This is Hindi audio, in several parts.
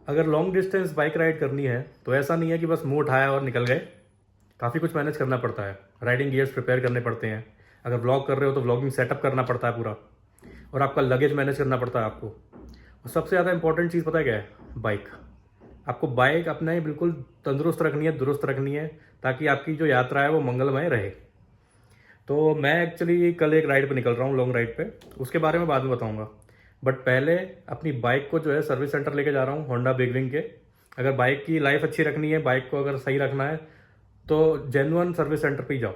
अगर लॉन्ग डिस्टेंस बाइक राइड करनी है तो ऐसा नहीं है कि बस मुंह उठाया और निकल गए। काफ़ी कुछ मैनेज करना पड़ता है। राइडिंग गियर्स प्रिपेयर करने पड़ते हैं। अगर व्लॉग कर रहे हो तो व्लॉगिंग सेटअप करना पड़ता है पूरा। और आपका लगेज मैनेज करना पड़ता है आपको। और सबसे ज़्यादा इंपॉर्टेंट चीज़ पता है क्या है? बाइक। आपको बाइक अपना ही बिल्कुल तंदुरुस्त रखनी है, दुरुस्त रखनी है, ताकि आपकी जो यात्रा है वो मंगलमय रहे। तो मैं एक्चुअली कल एक राइड पे निकल रहा हूँ, लॉन्ग राइड पे। उसके बारे में बाद में बताऊँगा। बट पहले अपनी बाइक को जो है सर्विस सेंटर लेके जा रहा हूँ, होंडा बिगविंग के। अगर बाइक की लाइफ अच्छी रखनी है, बाइक को अगर सही रखना है, तो जेन्युइन सर्विस सेंटर पे ही जाओ।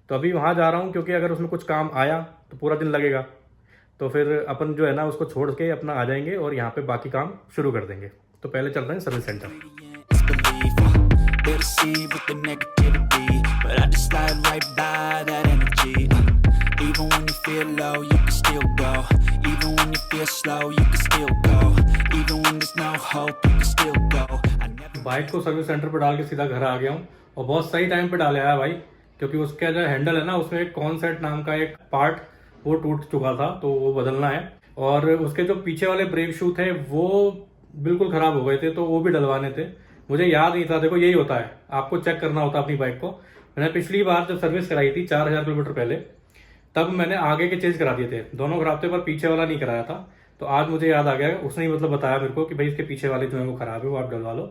तो अभी वहाँ जा रहा हूँ, क्योंकि अगर उसमें कुछ काम आया तो पूरा दिन लगेगा। तो फिर अपन जो है ना उसको छोड़ के अपना आ जाएंगे और यहाँ पे बाकी काम शुरू कर देंगे। तो पहले चल रहे हैं service centre. They deceive with the negativity, but I just slide right by that energy. Even when you feel low, you can still go. Even when you feel slow, you can still go. Even when there's no hope, you can still go. I never... bike को सर्विस सेंटर पर डाल के सीधा घर आ गया हूँ। और बहुत सही टाइम पे डाले आया भाई, क्योंकि उसका जो हैंडल है ना, उसमें एक कॉन्सेट नाम का एक पार्ट वो टूट चुका था, तो वो बदलना है। और उसके जो पीछे वाले ब्रेक शू थे वो बिल्कुल ख़राब हो गए थे, तो वो भी डलवाने थे। मुझे याद नहीं था। देखो यही होता है, आपको चेक करना होता है अपनी बाइक को। मैंने पिछली बार जब सर्विस कराई थी 4000 किलोमीटर पहले, तब मैंने आगे के चेंज करा दिए थे, दोनों खराब थे, पर पीछे वाला नहीं कराया था। तो आज मुझे याद आ गया, उसने ही मतलब बताया मेरे को कि भाई इसके पीछे वाले जो है वो खराब है, वो आप डलवा लो।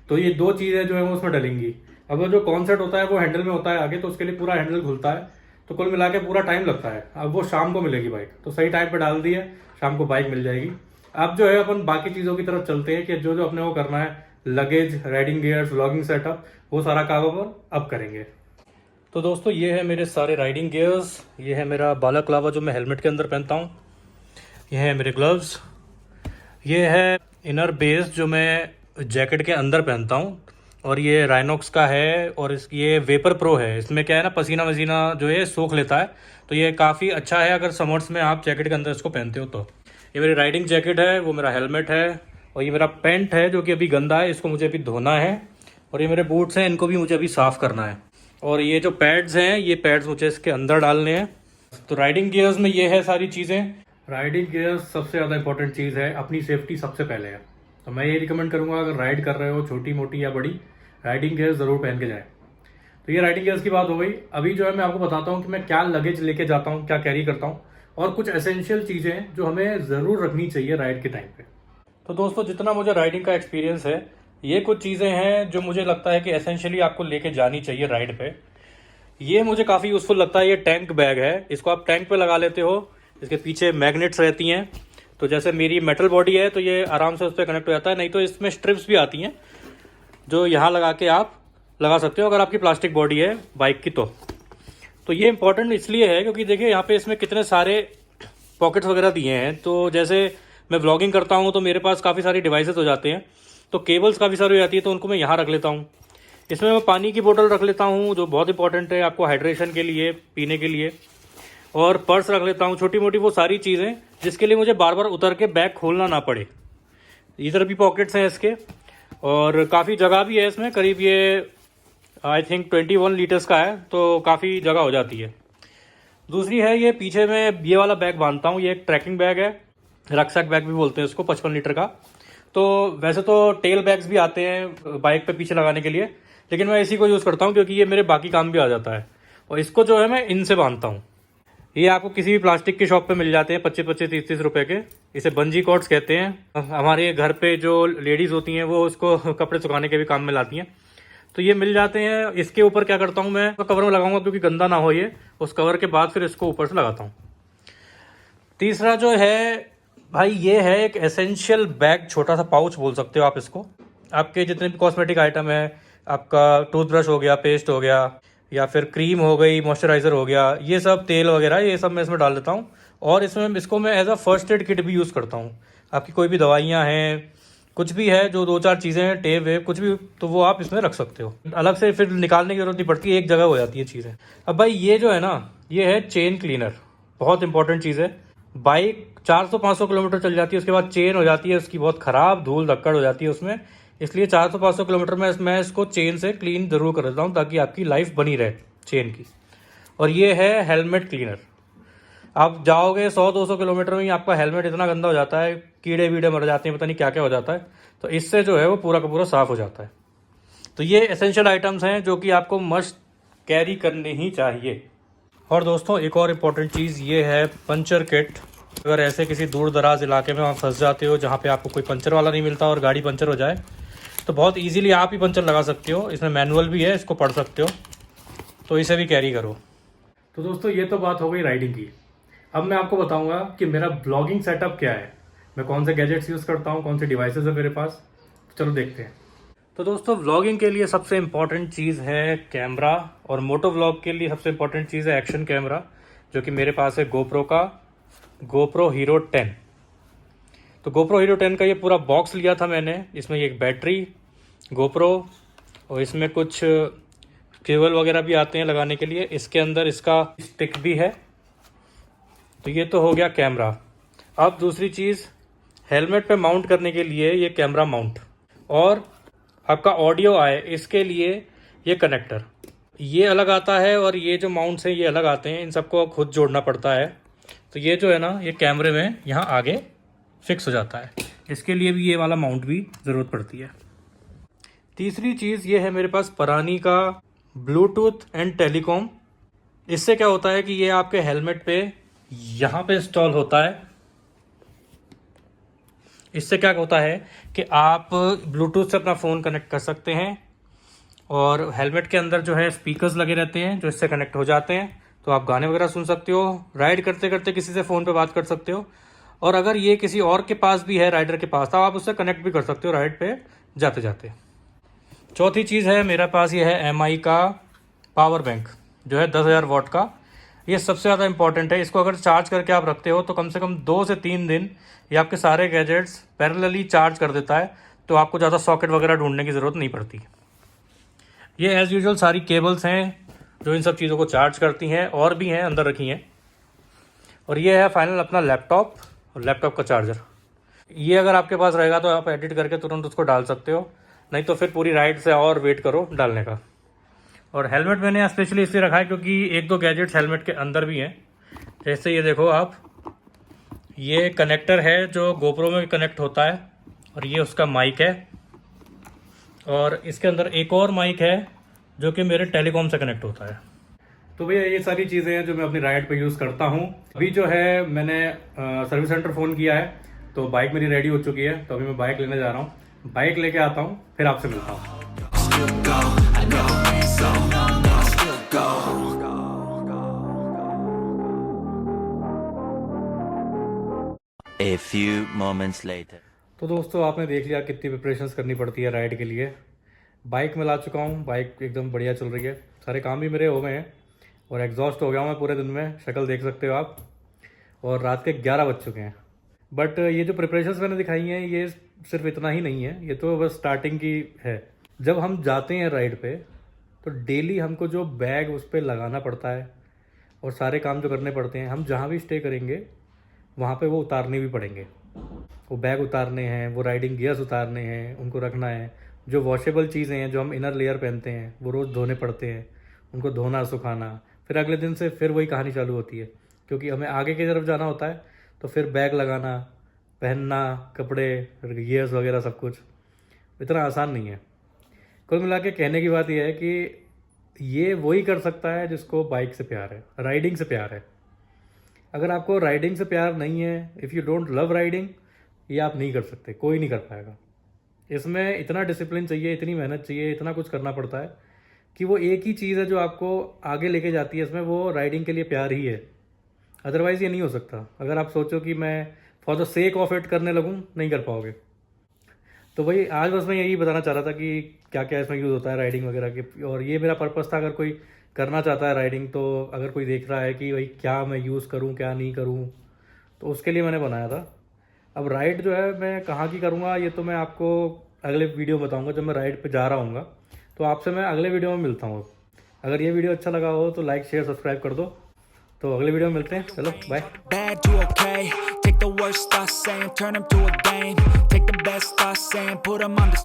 तो ये दो चीज़ें जो है वो उसमें डलेंगी। अब वो जो कॉन्सेप्ट होता है वो हैंडल में होता है आगे, तो उसके लिए पूरा हैंडल खुलता है। तो कुल मिला के पूरा टाइम लगता है। अब वो शाम को मिलेगी बाइक, तो सही टाइम पे डाल दी है, शाम को बाइक मिल जाएगी। अब जो है अपन बाकी चीज़ों की तरफ चलते हैं कि जो जो अपने को करना है, luggage, riding gears, vlogging setup, वो सारा काम अपन अब करेंगे। तो दोस्तों ये है मेरे सारे राइडिंग गियर्स। ये है मेरा बालाक्लावा जो मैं हेलमेट के अंदर पहनता हूँ। ये है मेरे ग्लव्स। ये है इनर बेस जो मैं जैकेट के अंदर पहनता हूँ। और ये राइनॉक्स का है, और ये वेपर प्रो है। इसमें क्या है ना, पसीना वसीना जो है सोख लेता है, तो ये काफ़ी अच्छा है अगर समर्स में आप जैकेट के अंदर इसको पहनते हो तो। ये मेरी राइडिंग जैकेट है, वो मेरा हेलमेट है, और ये मेरा पैंट है जो कि अभी गंदा है, इसको मुझे अभी धोना है। और ये मेरे बूट्स हैं, इनको भी मुझे अभी साफ़ करना है। और ये जो पैड्स हैं, ये पैड्स मुझे इसके अंदर डालने हैं। तो राइडिंग गियर्स में ये है सारी चीज़ें। राइडिंग गियर्स सबसे ज़्यादा इंपॉर्टेंट चीज़ है, अपनी सेफ्टी सबसे पहले है। तो मैं ये रिकमेंड करूँगा, अगर राइड कर रहे हो छोटी मोटी या बड़ी, राइडिंग गियर्स ज़रूर पहन के जाएँ। तो ये राइडिंग गियर्स की बात हो गई। अभी जो है मैं आपको बताता हूँ कि मैं क्या लगेज लेके जाता हूँ, क्या कैरी करता हूँ, और कुछ एसेंशियल चीज़ें जो हमें ज़रूर रखनी चाहिए राइड के टाइम पे। तो दोस्तों जितना मुझे राइडिंग का एक्सपीरियंस है, ये कुछ चीज़ें हैं जो मुझे लगता है कि एसेंशियली आपको लेके जानी चाहिए राइड पे। ये मुझे काफ़ी यूज़फुल लगता है। ये टैंक बैग है, इसको आप टैंक पे लगा लेते हो। इसके पीछे मैग्नेट्स रहती हैं, तो जैसे मेरी मेटल बॉडी है तो ये आराम से उस पर कनेक्ट हो जाता है। नहीं तो इसमें स्ट्रिप्स भी आती हैं जो यहाँ लगा के आप लगा सकते हो, अगर आपकी प्लास्टिक बॉडी है बाइक की तो ये इंपॉर्टेंट इसलिए है क्योंकि देखिए यहाँ पे इसमें कितने सारे पॉकेट्स वगैरह दिए हैं। तो जैसे मैं व्लॉगिंग करता हूँ तो मेरे पास काफ़ी सारी डिवाइसेस हो जाते हैं, तो केबल्स काफ़ी सारी हो जाती है, तो उनको मैं यहाँ रख लेता हूँ। इसमें मैं पानी की बोतल रख लेता हूँ जो बहुत इंपॉर्टेंट है आपको हाइड्रेशन के लिए, पीने के लिए। और पर्स रख लेता हूँ, छोटी मोटी वो सारी चीज़ें जिसके लिए मुझे बार बार उतर के बैग खोलना ना पड़े। इधर भी पॉकेट्स हैं इसके, और काफ़ी जगह भी है इसमें। करीब ये आई थिंक 21 लीटर्स का है, तो काफ़ी जगह हो जाती है। दूसरी है ये पीछे में ये वाला बैग बांधता हूँ। ये एक ट्रैकिंग बैग है, रक्सैक बैग भी बोलते हैं इसको, 55 लीटर का। तो वैसे तो टेल बैग्स भी आते हैं बाइक पे पीछे लगाने के लिए, लेकिन मैं इसी को यूज़ करता हूँ क्योंकि ये मेरे बाकी काम भी आ जाता है। और इसको जो है मैं इनसे बांधता हूँ। ये आपको किसी भी प्लास्टिक की शॉप पे मिल जाते हैं, 25-25, 30-30 रुपए के। इसे बंजी कॉर्ड्स कहते हैं। हमारे घर पे जो लेडीज़ होती हैं वो उसको कपड़े सुखाने के भी काम में लाती हैं, तो ये मिल जाते हैं। इसके ऊपर क्या करता हूँ मैं, तो कवर में लगाऊंगा क्योंकि गंदा ना हो ये। उस कवर के बाद फिर इसको ऊपर से लगाता हूँ। तीसरा जो है भाई, ये है एक एसेंशियल बैग, छोटा सा पाउच बोल सकते हो आप इसको। आपके जितने भी कॉस्मेटिक आइटम है, आपका टूथब्रश हो गया, पेस्ट हो गया, या फिर क्रीम हो गई, मॉइस्चराइज़र हो गया, ये सब तेल वगैरह ये सब मैं इसमें डाल देता हूँ। और इसमें इसको मैं as a first aid kit भी यूज़ करता हूँ। आपकी कोई भी दवाइयाँ हैं, कुछ भी है, जो 2-4 चीज़ें हैं, टेप वेप कुछ भी, तो वो आप इसमें रख सकते हो। अलग से फिर निकालने की जरूरत नहीं पड़ती, एक जगह हो जाती है चीज़ें। अब भाई ये जो है ना, ये है चेन क्लीनर। बहुत इंपॉर्टेंट चीज़ है। बाइक 400-500 किलोमीटर चल जाती है, उसके बाद चेन हो जाती है उसकी बहुत ख़राब, धूल धक्कड़ हो जाती है उसमें। इसलिए 400-500 किलोमीटर में मैं इसको चेन से क्लीन ज़रूर कर देता हूँ, ताकि आपकी लाइफ बनी रहे चेन की। और ये है हेलमेट क्लीनर। आप जाओगे 100-200 किलोमीटर में ही आपका हेलमेट इतना गंदा हो जाता है, कीड़े वीड़े मर जाते हैं, पता नहीं क्या क्या हो जाता है। तो इससे जो है वो पूरा का पूरा साफ़ हो जाता है। तो ये एसेंशियल आइटम्स हैं जो कि आपको मस्ट कैरी करने ही चाहिए। और दोस्तों एक और इम्पॉर्टेंट चीज़ ये है पंचर किट। अगर ऐसे किसी दूर दराज इलाके में आप फंस जाते हो जहाँ पे आपको कोई पंचर वाला नहीं मिलता और गाड़ी पंचर हो जाए, तो बहुत इजीली आप ही पंचर लगा सकते हो। इसमें मैनुअल भी है, इसको पढ़ सकते हो, तो इसे भी कैरी करो। तो दोस्तों ये तो बात हो गई राइडिंग की। अब मैं आपको बताऊंगा कि मेरा ब्लॉगिंग सेटअप क्या है, मैं कौन से गैजेट्स यूज़ करता हूँ, कौन से डिवाइसेस है मेरे पास। चलो देखते हैं। तो दोस्तों व्लॉगिंग के लिए सबसे इम्पॉर्टेंट चीज़ है कैमरा, और मोटो व्लॉग के लिए सबसे इम्पॉर्टेंट चीज़ है एक्शन कैमरा, जो कि मेरे पास है गोप्रो का गोप्रो हीरो 10। तो गोप्रो हीरो 10 का ये पूरा बॉक्स लिया था मैंने। इसमें एक बैटरी, गोप्रो, और इसमें कुछ केबल वगैरह भी आते हैं लगाने के लिए। इसके अंदर इसका स्टिक भी है। तो ये तो हो गया कैमरा। अब दूसरी चीज़, हेलमेट पे माउंट करने के लिए ये कैमरा माउंट, और आपका ऑडियो आए इसके लिए ये कनेक्टर, ये अलग आता है, और ये जो माउंट्स हैं ये अलग आते हैं। इन सबको खुद जोड़ना पड़ता है। तो ये जो है ना, ये कैमरे में यहाँ आगे फिक्स हो जाता है। इसके लिए भी ये वाला माउंट भी ज़रूरत पड़ती है। तीसरी चीज़ ये है मेरे पास परानी का ब्लूटूथ एंड टेलीकॉम। इससे क्या होता है कि ये आपके हेलमेट पे यहाँ पे इंस्टॉल होता है। इससे क्या होता है कि आप ब्लूटूथ से अपना फ़ोन कनेक्ट कर सकते हैं, और हेलमेट के अंदर जो है स्पीकर्स लगे रहते हैं जो इससे कनेक्ट हो जाते हैं। तो आप गाने वगैरह सुन सकते हो, राइड करते करते किसी से फ़ोन पे बात कर सकते हो, और अगर ये किसी और के पास भी है, राइडर के पास, तो आप उससे कनेक्ट भी कर सकते हो राइड पे जाते जाते। चौथी चीज़ है मेरे पास, ये है MI का पावर बैंक, जो है 10,000 वाट का। ये सबसे ज़्यादा इंपॉर्टेंट है। इसको अगर चार्ज करके आप रखते हो तो कम से कम 2 से 3 दिन ये आपके सारे गैजेट्स पैरेलली चार्ज कर देता है। तो आपको ज़्यादा सॉकेट वगैरह ढूंढने की ज़रूरत नहीं पड़ती। ये एज़ यूजुअल सारी केबल्स हैं जो इन सब चीज़ों को चार्ज करती हैं, और भी हैं अंदर रखी हैं। और ये है फाइनल अपना लैपटॉप, और लैपटॉप का चार्जर। ये अगर आपके पास रहेगा तो आप एडिट करके तुरंत उसको डाल सकते हो, नहीं तो फिर पूरी राइड से और वेट करो डालने का। और हेलमेट मैंने स्पेशली इसलिए रखा है क्योंकि 1-2 गैजेट्स हेलमेट के अंदर भी हैं। जैसे ये देखो आप, ये कनेक्टर है जो गोप्रो में कनेक्ट होता है, और ये उसका माइक है, और इसके अंदर एक और माइक है जो कि मेरे टेलीकॉम से कनेक्ट होता है। तो भैया ये सारी चीज़ें हैं जो मैं अपनी राइड पे यूज़ करता हूँ। अभी जो है मैंने सर्विस सेंटर फ़ोन किया है, तो बाइक मेरी रेडी हो चुकी है। तो अभी मैं बाइक लेने जा रहा हूँ, बाइक लेके आता हूँ, फिर आपसे मिलता हूँ। A few moments later. तो दोस्तों आपने देख लिया कितनी प्रिपरेशंस करनी पड़ती है राइड के लिए। बाइक में ला चुका हूँ, बाइक एकदम बढ़िया चल रही है, सारे काम भी मेरे हो गए हैं, और एग्जॉस्ट हो गया हूँ मैं पूरे दिन में, शक्ल देख सकते हो आप। और रात के 11 बज चुके हैं। बट ये जो प्रिपरेशंस मैंने दिखाई हैं ये सिर्फ इतना ही नहीं है, ये तो बस स्टार्टिंग की है। जब हम जाते हैं राइड पे तो डेली हमको जो बैग उस पर लगाना पड़ता है, और सारे काम जो करने पड़ते हैं, हम जहाँ भी स्टे करेंगे वहाँ पे वो उतारने भी पड़ेंगे। वो बैग उतारने हैं, वो राइडिंग गियर्स उतारने हैं, उनको रखना है। जो वॉशेबल चीज़ें हैं, जो हम इनर लेयर पहनते हैं, वो रोज़ धोने पड़ते हैं, उनको धोना सुखाना। फिर अगले दिन से फिर वही कहानी चालू होती है, क्योंकि हमें आगे की तरफ जाना होता है। तो फिर बैग लगाना, पहनना, कपड़े, गियर्स वगैरह सब कुछ इतना आसान नहीं है। कुल मिला के कहने की बात यह है कि ये वही कर सकता है जिसको बाइक से प्यार है, राइडिंग से प्यार है। अगर आपको राइडिंग से प्यार नहीं है, if you don't love riding, ये आप नहीं कर सकते, कोई नहीं कर पाएगा। इसमें इतना डिसिप्लिन चाहिए, इतनी मेहनत चाहिए, इतना कुछ करना पड़ता है कि वो एक ही चीज़ है जो आपको आगे लेके जाती है इसमें, वो राइडिंग के लिए प्यार ही है। अदरवाइज़ ये नहीं हो सकता। अगर आप सोचो कि मैं for the sake of it करने लगूँ, नहीं कर पाओगे। तो भाई आज बस मैं यही बताना चाह रहा था कि क्या क्या इसमें यूज़ होता है राइडिंग वगैरह के, और ये मेरा पर्पस था। अगर कोई करना चाहता है राइडिंग, तो अगर कोई देख रहा है कि भाई क्या मैं यूज़ करूं क्या नहीं करूं, तो उसके लिए मैंने बनाया था। अब राइड जो है मैं कहाँ की करूँगा ये तो मैं आपको अगले वीडियो बताऊँगा, जब मैं राइड पे जा रहा हूँगा। तो आपसे मैं अगले वीडियो में मिलता हूँ। अगर ये वीडियो अच्छा लगा हो तो लाइक शेयर सब्सक्राइब कर दो। तो अगले वीडियो में मिलते हैं, चलो bye. Bad to okay. Take the worst thoughts saying, turn them to a game. Take the best thoughts saying, put them on the